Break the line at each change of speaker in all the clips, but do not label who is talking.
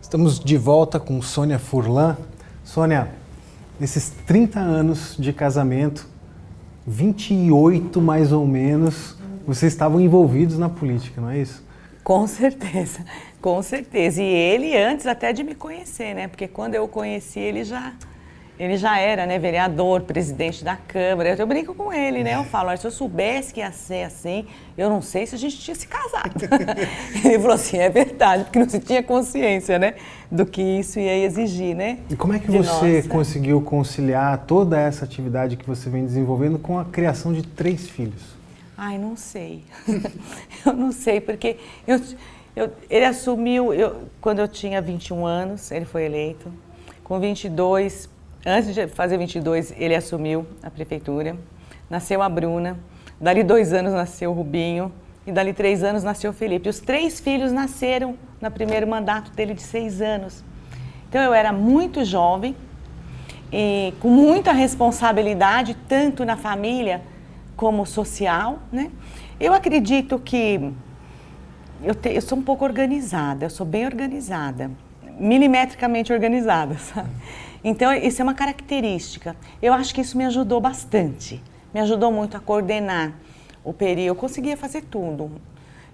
Estamos de volta com Sônia Furlan. Sônia, nesses 30 anos de casamento, 28 mais ou menos, vocês estavam envolvidos na política, não é isso?
Com certeza, com certeza. E ele antes até de me conhecer, né? Porque quando eu o conheci, ele já era, né, vereador, presidente da Câmara. Eu brinco com ele, né? Eu falo, se eu soubesse que ia ser assim, eu não sei se a gente tinha se casado. Ele falou assim, é verdade, porque não se tinha consciência, né, do que isso ia exigir, né?
E como é que você conseguiu conciliar toda essa atividade que você vem desenvolvendo com a criação de 3 filhos?
Ai, não sei. Eu não sei, porque ele assumiu, quando eu tinha 21 anos, ele foi eleito. Com 22, antes de fazer 22, ele assumiu a prefeitura. Nasceu a Bruna. Dali 2 anos nasceu o Rubinho. E dali 3 anos nasceu o Felipe. Os 3 filhos nasceram no primeiro mandato dele de 6 anos. Então eu era muito jovem e com muita responsabilidade, tanto na família como social, né? Eu acredito que eu sou um pouco organizada, eu sou bem organizada, milimetricamente organizada, sabe? Então, isso é uma característica. Eu acho que isso me ajudou bastante, me ajudou muito a coordenar o período, eu conseguia fazer tudo.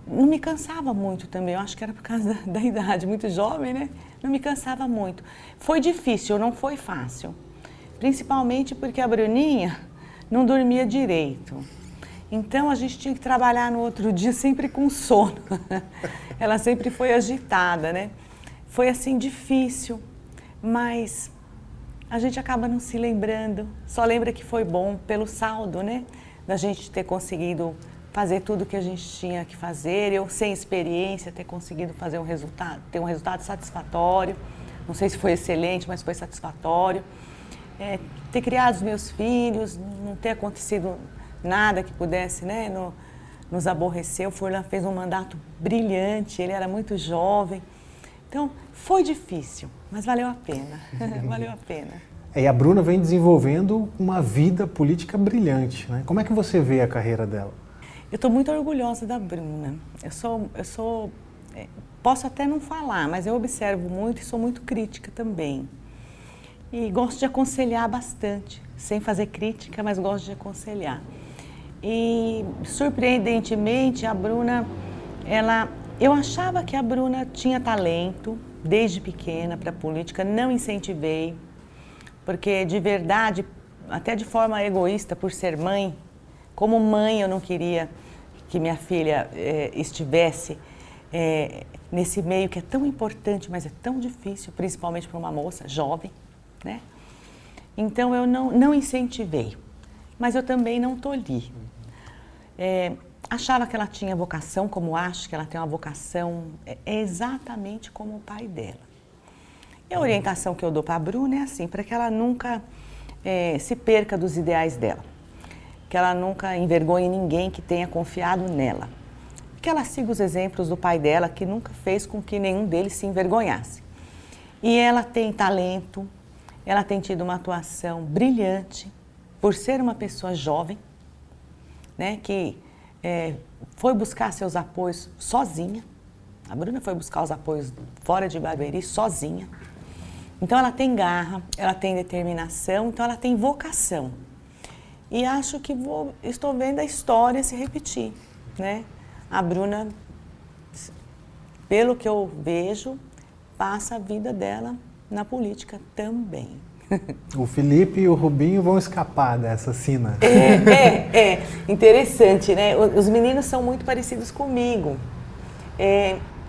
Não me cansava muito também, eu acho que era por causa da idade, muito jovem, né? Não me cansava muito. Foi difícil, não foi fácil, principalmente porque a Bruninha não dormia direito. Então, a gente tinha que trabalhar no outro dia sempre com sono. Ela sempre foi agitada, né? Foi, assim, difícil, mas a gente acaba não se lembrando. Só lembra que foi bom pelo saldo, né? Da gente ter conseguido fazer tudo que a gente tinha que fazer. Eu, sem experiência, ter conseguido fazer ter um resultado satisfatório. Não sei se foi excelente, mas foi satisfatório. Ter criado os meus filhos, não ter acontecido nada que pudesse, né, nos aborrecer. O Furlan fez um mandato brilhante, ele era muito jovem. Então, foi difícil, mas valeu a pena, valeu a pena.
E a Bruna vem desenvolvendo uma vida política brilhante, né? Como é que você vê a carreira dela?
Eu estou muito orgulhosa da Bruna. Posso até não falar, mas eu observo muito e sou muito crítica também. E gosto de aconselhar bastante, sem fazer crítica, mas gosto de aconselhar. E, surpreendentemente, a Bruna, eu achava que a Bruna tinha talento, desde pequena, para a política, não incentivei, porque de verdade, até de forma egoísta, por ser mãe, como mãe eu não queria que minha filha estivesse nesse meio que é tão importante, mas é tão difícil, principalmente para uma moça jovem, né? Então eu não incentivei, mas eu também não tolhi. Achava que ela tinha vocação, como acho que ela tem uma vocação exatamente como o pai dela. E a orientação que eu dou para a Bruna é assim, para que ela nunca se perca dos ideais dela, que ela nunca envergonhe ninguém que tenha confiado nela, que ela siga os exemplos do pai dela, que nunca fez com que nenhum deles se envergonhasse. E ela tem talento. Ela tem tido uma atuação brilhante, por ser uma pessoa jovem, né, que foi buscar seus apoios sozinha. A Bruna foi buscar os apoios fora de Barueri sozinha. Então ela tem garra, ela tem determinação, então ela tem vocação. E acho que estou vendo a história se repetir, né? A Bruna, pelo que eu vejo, passa a vida dela na política também.
O Felipe e o Rubinho vão escapar dessa sina.
Interessante, né? Os meninos são muito parecidos comigo.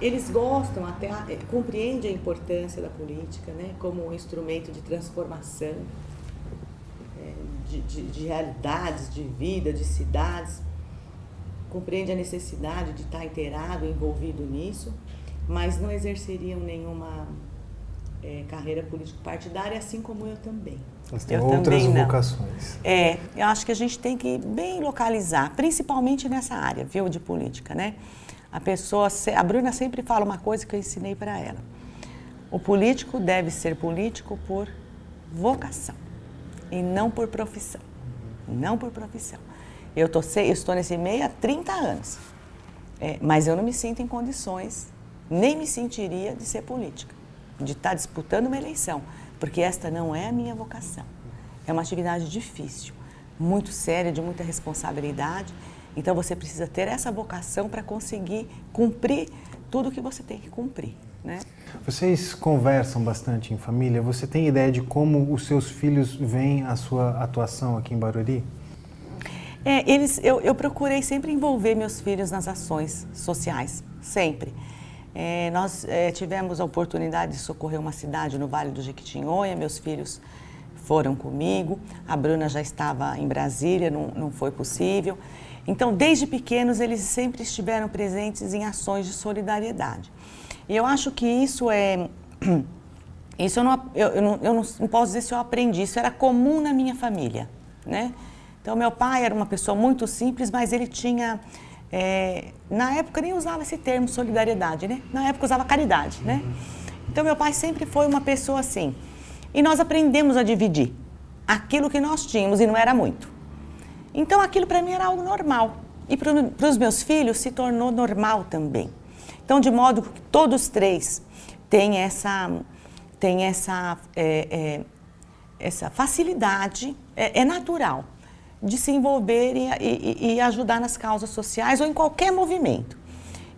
Eles gostam, até compreendem a importância da política, né? Como um instrumento de transformação de realidades, de vida, de cidades. Compreende a necessidade de estar inteirado, envolvido nisso, mas não exerceriam nenhuma carreira político-partidária, assim como eu também.
Mas tem outras vocações.
Eu acho que a gente tem que bem localizar, principalmente nessa área, viu, de política, né? A Bruna sempre fala uma coisa que eu ensinei para ela. O político deve ser político por vocação e não por profissão. Não por profissão. Eu estou nesse meio há 30 anos, mas eu não me sinto em condições, nem me sentiria de ser política. de estar disputando uma eleição, porque esta não é a minha vocação. É uma atividade difícil, muito séria, de muita responsabilidade. Então você precisa ter essa vocação para conseguir cumprir tudo que você tem que cumprir, né?
Vocês conversam bastante em família? Você tem ideia de como os seus filhos veem a sua atuação aqui em Barueri?
Eu procurei sempre envolver meus filhos nas ações sociais, sempre. Nós tivemos a oportunidade de socorrer uma cidade no Vale do Jequitinhonha, meus filhos foram comigo, a Bruna já estava em Brasília, não foi possível. Então, desde pequenos, eles sempre estiveram presentes em ações de solidariedade. E eu acho que isso eu não posso dizer se eu aprendi, isso era comum na minha família, né? Então, meu pai era uma pessoa muito simples, mas ele tinha, na época nem usava esse termo solidariedade, né? Na época usava caridade, né? Então, meu pai sempre foi uma pessoa assim. E nós aprendemos a dividir aquilo que nós tínhamos, e não era muito. Então, aquilo para mim era algo normal. E para os meus filhos se tornou normal também. Então, de modo que todos três têm essa facilidade, é natural, de se envolver e ajudar nas causas sociais ou em qualquer movimento.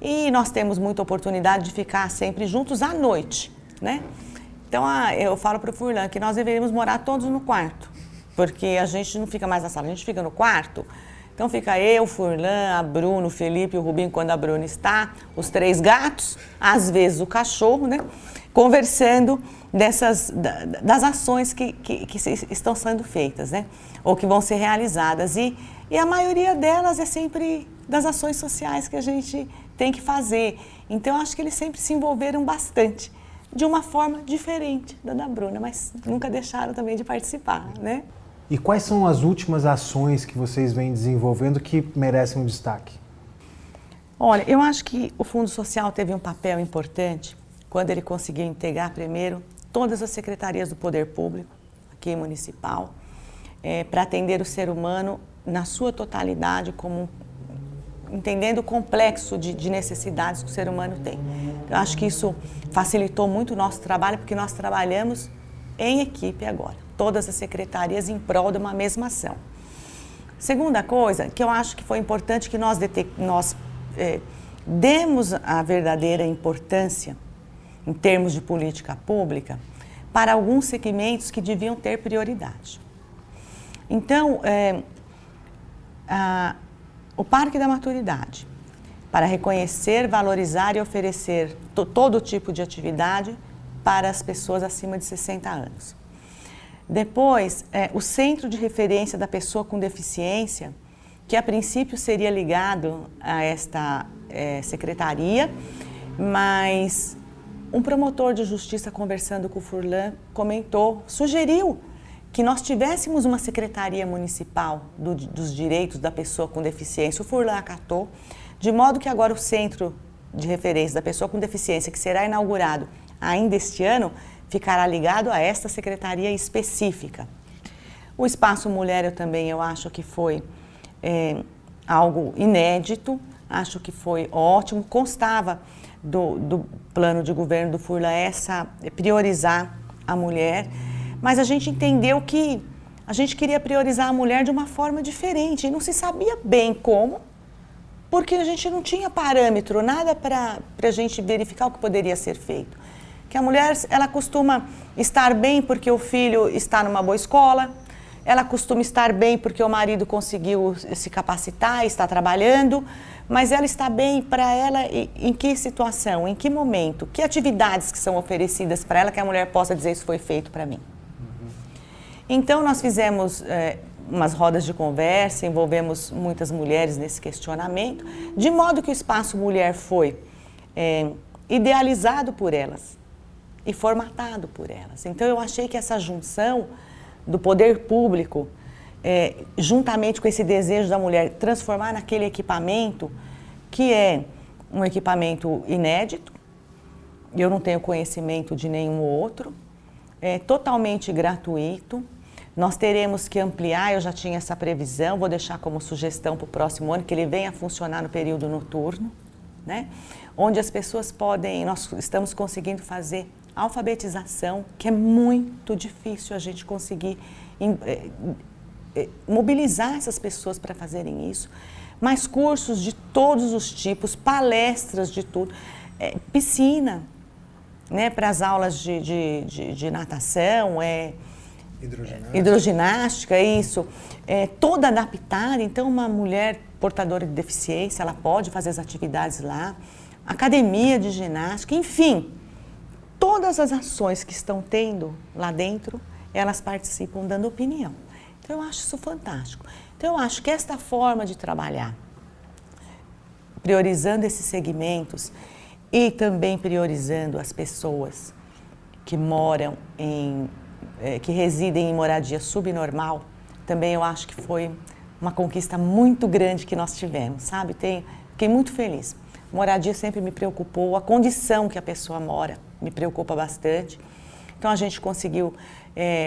E nós temos muita oportunidade de ficar sempre juntos à noite, né? Então, eu falo para o Furlan que nós deveríamos morar todos no quarto, porque a gente não fica mais na sala, a gente fica no quarto. Então, fica eu, o Furlan, a Bruna, o Felipe e o Rubinho, quando a Bruna está, os três gatos, às vezes o cachorro, né? Conversando das ações que estão sendo feitas, né? Ou que vão ser realizadas. E a maioria delas é sempre das ações sociais que a gente tem que fazer. Então, acho que eles sempre se envolveram bastante, de uma forma diferente da Bruna, mas nunca deixaram também de participar, né?
E quais são as últimas ações que vocês vêm desenvolvendo que merecem um destaque?
Olha, eu acho que o Fundo Social teve um papel importante quando ele conseguiu integrar primeiro todas as secretarias do Poder Público, aqui municipal, para atender o ser humano na sua totalidade, entendendo o complexo de necessidades que o ser humano tem. Eu acho que isso facilitou muito o nosso trabalho, porque nós trabalhamos em equipe agora, todas as secretarias em prol de uma mesma ação. Segunda coisa, que eu acho que foi importante que nós demos a verdadeira importância, em termos de política pública, para alguns segmentos que deviam ter prioridade. Então, o Parque da Maturidade, para reconhecer, valorizar e oferecer todo tipo de atividade para as pessoas acima de 60 anos. Depois, o Centro de Referência da Pessoa com Deficiência, que a princípio seria ligado a esta secretaria, mas um promotor de justiça conversando com o Furlan sugeriu que nós tivéssemos uma secretaria municipal dos direitos da pessoa com deficiência. O Furlan acatou, de modo que agora o Centro de Referência da Pessoa com Deficiência, que será inaugurado ainda este ano, ficará ligado a esta secretaria específica. O Espaço Mulher eu acho que foi algo inédito, acho que foi ótimo, constava do plano de governo do Furlan priorizar a mulher, mas a gente entendeu que a gente queria priorizar a mulher de uma forma diferente e não se sabia bem como, porque a gente não tinha parâmetro, nada para a gente verificar o que poderia ser feito. Que a mulher, ela costuma estar bem porque o filho está numa boa escola, ela costuma estar bem porque o marido conseguiu se capacitar, está trabalhando, mas ela está bem para ela em que situação, em que momento, que atividades que são oferecidas para ela que a mulher possa dizer isso foi feito para mim. Então, nós fizemos umas rodas de conversa, envolvemos muitas mulheres nesse questionamento, de modo que o Espaço Mulher foi idealizado por elas e formatado por elas. Então, eu achei que essa junção do poder público, juntamente com esse desejo da mulher transformar naquele equipamento, que é um equipamento inédito, eu não tenho conhecimento de nenhum outro, é totalmente gratuito. Nós teremos que ampliar, eu já tinha essa previsão, vou deixar como sugestão para o próximo ano, que ele venha a funcionar no período noturno, né? Onde as pessoas nós estamos conseguindo fazer alfabetização, que é muito difícil a gente conseguir mobilizar essas pessoas para fazerem isso, mais cursos de todos os tipos, palestras de tudo, piscina, né, para as aulas de natação, hidroginástica, isso, toda adaptada. Então, uma mulher portadora de deficiência, ela pode fazer as atividades lá, academia de ginástica, enfim, todas as ações que estão tendo lá dentro, elas participam dando opinião. Então, eu acho isso fantástico. Então, eu acho que esta forma de trabalhar, priorizando esses segmentos e também priorizando as pessoas que moram que residem em moradia subnormal, também eu acho que foi uma conquista muito grande que nós tivemos, sabe? Fiquei muito feliz. Moradia sempre me preocupou, a condição que a pessoa mora me preocupa bastante. Então, a gente conseguiu,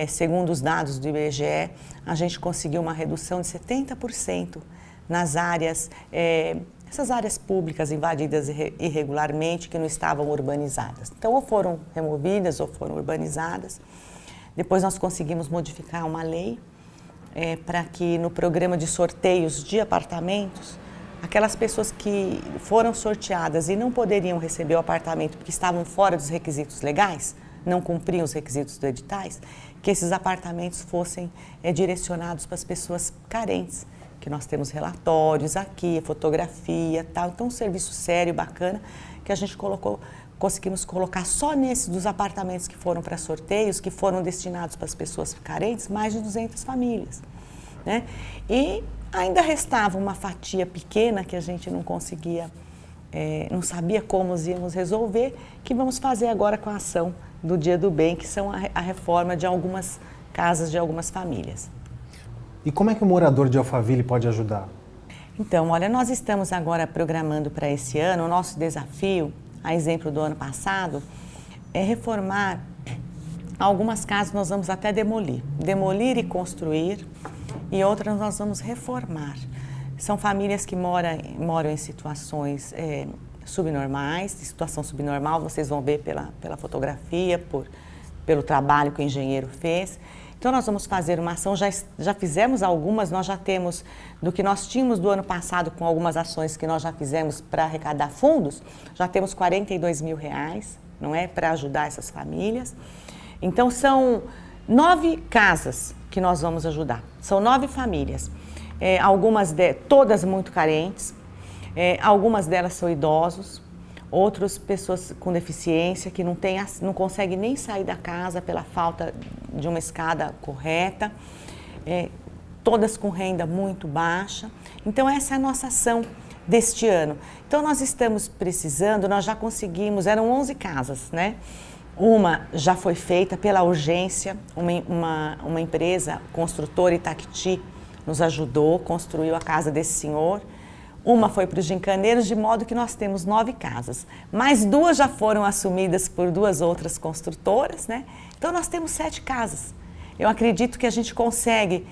segundo os dados do IBGE, a gente conseguiu uma redução de 70% nas áreas, essas áreas públicas invadidas irregularmente, que não estavam urbanizadas. Então, ou foram removidas ou foram urbanizadas. Depois, nós conseguimos modificar uma lei para que no programa de sorteios de apartamentos, aquelas pessoas que foram sorteadas e não poderiam receber o apartamento porque estavam fora dos requisitos legais, não cumpriam os requisitos do editais, que esses apartamentos fossem direcionados para as pessoas carentes, que nós temos relatórios aqui, fotografia, tal. Então, um serviço sério, bacana, que a gente conseguimos colocar só dos apartamentos que foram para sorteios, que foram destinados para as pessoas carentes, mais de 200 famílias, né? E ainda restava uma fatia pequena que a gente não conseguia, não sabia como íamos resolver, que vamos fazer agora com a ação do Dia do Bem, que são a reforma de algumas casas de algumas famílias.
E como é que o morador de Alphaville pode ajudar?
Então, olha, nós estamos agora programando para esse ano, o nosso desafio, a exemplo do ano passado, é reformar algumas casas, nós vamos até demolir e construir, e outras nós vamos reformar. São famílias que moram em situações subnormais, de situação subnormal, vocês vão ver pela fotografia, pelo trabalho que o engenheiro fez. Então, nós vamos fazer uma ação, já fizemos algumas, nós já temos, do que nós tínhamos do ano passado, com algumas ações que nós já fizemos para arrecadar fundos, já temos R$42 mil, não é, para ajudar essas famílias. Então, são 9 casas que nós vamos ajudar, são 9 famílias, todas muito carentes, algumas delas são idosos, outras pessoas com deficiência que não conseguem nem sair da casa pela falta de uma escada correta, todas com renda muito baixa. Então, essa é a nossa ação deste ano. Então, nós estamos precisando, nós já conseguimos, eram 11 casas, né? Uma já foi feita pela urgência, uma empresa construtora Itaqui nos ajudou, construiu a casa desse senhor. Uma foi para os gincaneiros, de modo que nós temos 9 casas. Mais 2 já foram assumidas por 2 outras construtoras, né? Então, nós temos 7 casas. Eu acredito que a gente consegue,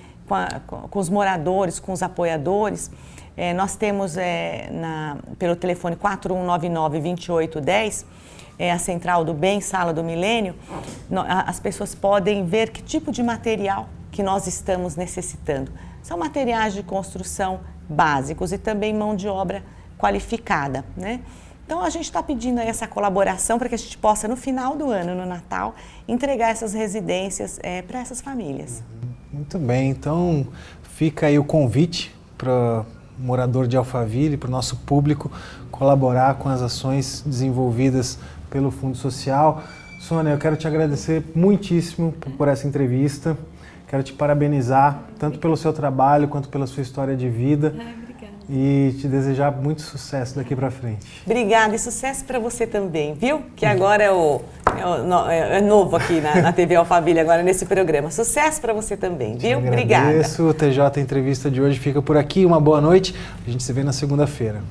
com os moradores, com os apoiadores, nós temos pelo telefone 4199-2810, a Central do Bem, Sala do Milênio, as pessoas podem ver que tipo de material que nós estamos necessitando. São materiais de construção básicos e também mão de obra qualificada, né? Então, a gente está pedindo aí essa colaboração para que a gente possa, no final do ano, no Natal, entregar essas residências para essas famílias.
Muito bem, então fica aí o convite para o morador de Alphaville, para o nosso público, colaborar com as ações desenvolvidas pelo Fundo Social. Sônia, eu quero te agradecer muitíssimo por essa entrevista. Quero te parabenizar, tanto pelo seu trabalho, quanto pela sua história de vida.
Obrigada.
E te desejar muito sucesso daqui para frente.
Obrigada, e sucesso para você também, viu? Que agora é novo aqui na TV Alphaville, agora nesse programa. Sucesso para você também, viu? Obrigada.
O TJ Entrevista de hoje fica por aqui. Uma boa noite. A gente se vê na segunda-feira.